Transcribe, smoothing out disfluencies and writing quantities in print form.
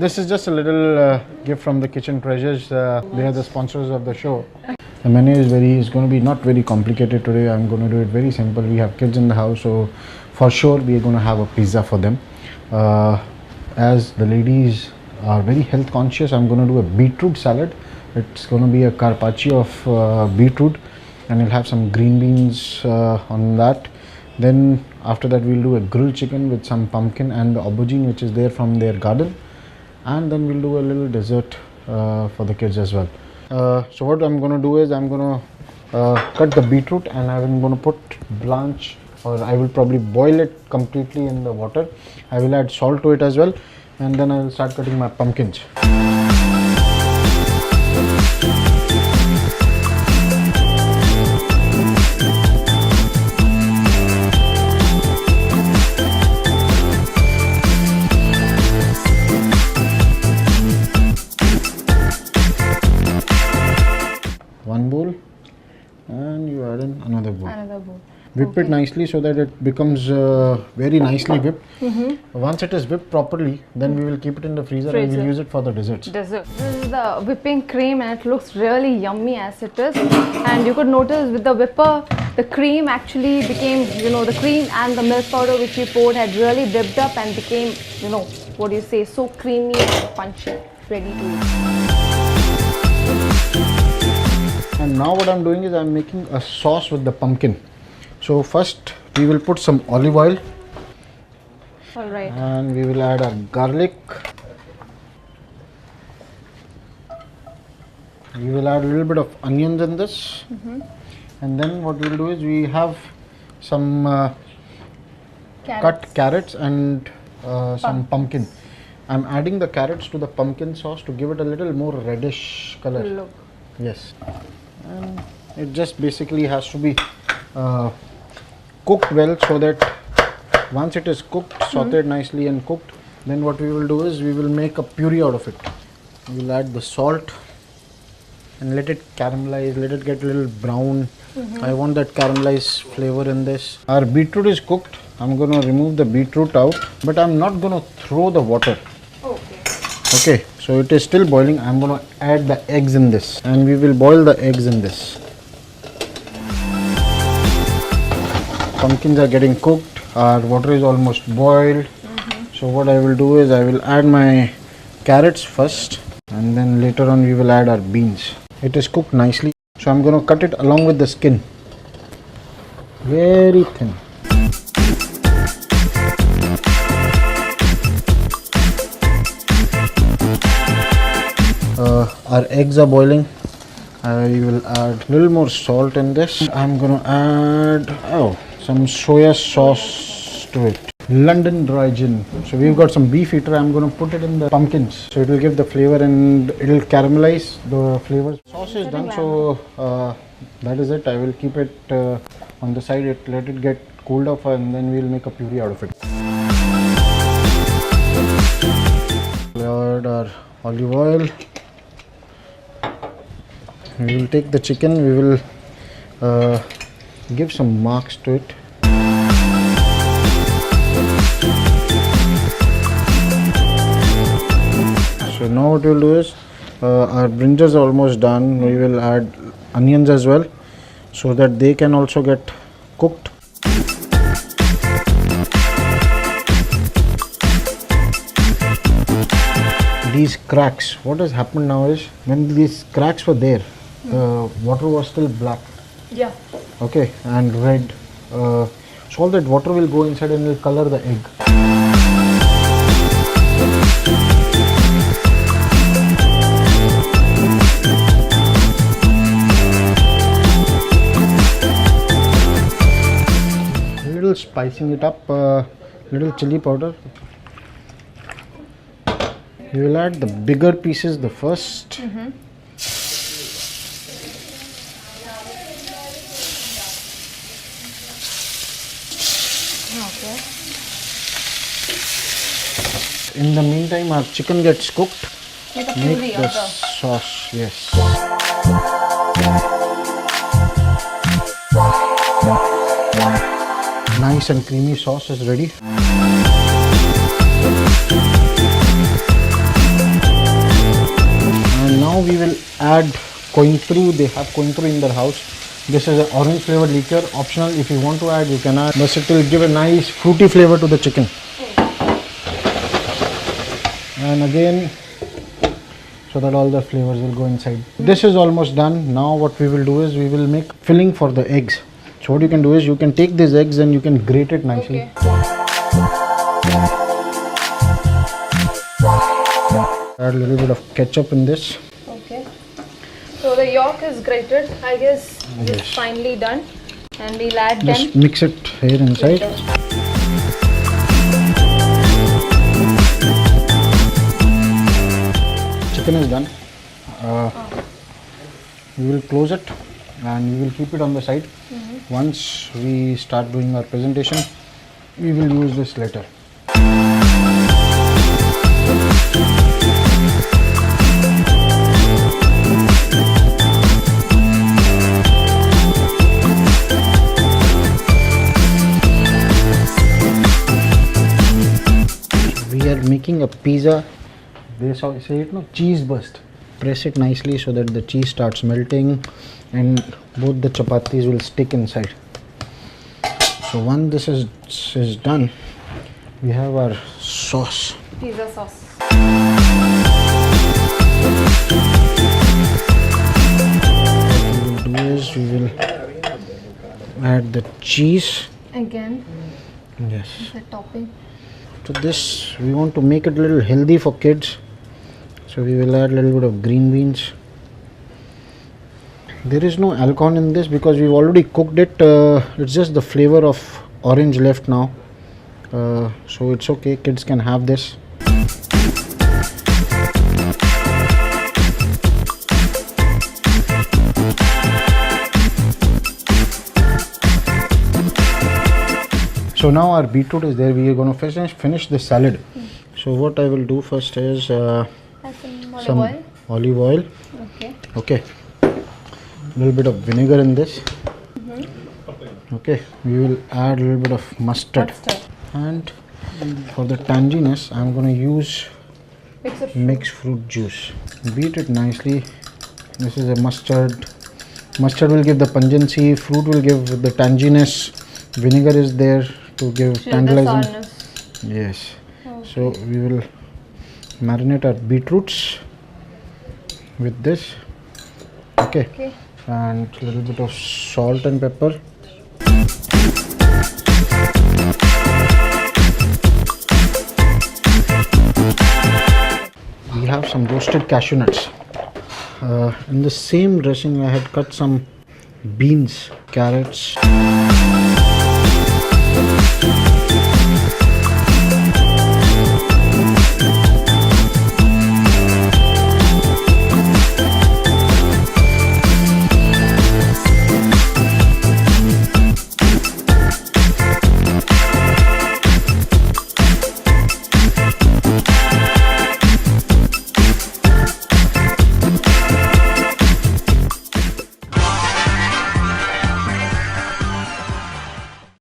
This is just a little gift from the Kitchen Treasures. They are the sponsors of the show. The menu is going to be not very complicated today. I'm going to do it very simple. We have kids in the house, so for sure we are going to have a pizza for them. As the ladies are very health conscious, I'm going to do a beetroot salad. It's going to be a carpaccio of beetroot, and we'll have some green beans on that. Then after that we'll do a grilled chicken with some pumpkin and the aubergine which is there from their garden, and then we'll do a little dessert for the kids as well. So what I'm going to do is I'm going to cut the beetroot, and I'm going to put blanch, or I will probably boil it completely in the water. I will add salt to it as well, and then I will start cutting my pumpkins. One bowl, and you add in another bowl. Whip it nicely so that it becomes very nicely whipped. Once it is whipped properly, then we will keep it in the freezer and we'll use it for the desserts. This is the whipping cream, and it looks really yummy as it is. And you could notice with the whipper, the cream actually became, the cream and the milk powder which we poured had really whipped up and became, so creamy and punchy, ready to eat. And now what I'm doing is I'm making a sauce with the pumpkin. So first we will put some olive oil. Alright. And we will add our garlic. We will add a little bit of onions in this. And then what we will do is we have some cut carrots and some pumpkin. I'm adding the carrots to the pumpkin sauce to give it a little more reddish color. Look. Yes. And it just basically has to be cooked well, so that once it is cooked, sauteed nicely and cooked, then what we will do is we will make a puree out of it. We will add the salt and let it caramelize, let it get a little brown. I want that caramelized flavor in this. Our beetroot is cooked. I'm going to remove the beetroot out, but I'm not going to throw the water. Okay, so it is still boiling. I'm going to add the eggs in this, and we will boil the eggs in this. Pumpkins are getting cooked. Our water is almost boiled. So what I will do is I will add my carrots first, and then later on we will add our beans. It is cooked nicely. So I'm going to cut it along with the skin. Very thin. Our eggs are boiling. I will add a little more salt in this. I'm going to add some soya sauce to it. London dry gin. So we've got some beef eater. I'm going to put it in the pumpkins, so it will give the flavor and it will caramelize the flavors. Sauce is done, so that is it. I will keep it on the side. Let it get cooled off, and then we'll make a puree out of it. We'll add our olive oil. We will take the chicken. We will give some marks to it. So now what we will do is our brinjals are almost done. We will add onions as well, so that they can also get cooked. These cracks, what has happened now is, when these cracks were there, the water was still black. Yeah. Okay, and red. So all that water will go inside and will color the egg. Little spicing it up, little chili powder. We will add the bigger pieces the first. Okay. In the meantime, our chicken gets cooked. Make the sauce, yes. Nice and creamy sauce is ready. add cointreau. They have cointreau in their house. This is an orange flavored liquor, optional. If you want to add, you can add, but it will give a nice fruity flavor to the chicken. And again, so that all the flavors will go inside. This is almost done. Now what we will do is we will make filling for the eggs. So what you can do is you can take these eggs and you can grate it nicely. Add a little bit of ketchup in this. Okay. So the yolk is grated. I guess it's finally done. And we'll add Just mix it here inside. Chicken is done. We will close it and we will keep it on the side. Once we start doing our presentation, we will use this later. We are making a pizza. They say it no, cheese burst. Press it nicely so that the cheese starts melting and both the chappattis will stick inside. So once this is done, we have our sauce. Pizza sauce. What we will do is we will add the cheese. Again, Yes. the topping. To this we want to make it a little healthy for kids. So we will add a little bit of green beans. There is no alcohol in this because we've already cooked it. It's just the flavor of orange left now. So it's okay, kids can have this. So now our beetroot is there. We are going to finish the salad. So what I will do first is some olive oil. Okay. A little bit of vinegar in this. Okay. We will add a little bit of mustard. And for the tanginess, I'm going to use mixed fruit juice. Beat it nicely. This is a mustard. Mustard will give the pungency. Fruit will give the tanginess. Vinegar is there to give tantalizing. Yes. Okay. So we will marinate our beetroots with this. Okay. And a little bit of salt and pepper. We have some roasted cashew nuts. In the same dressing I had cut some beans, carrots.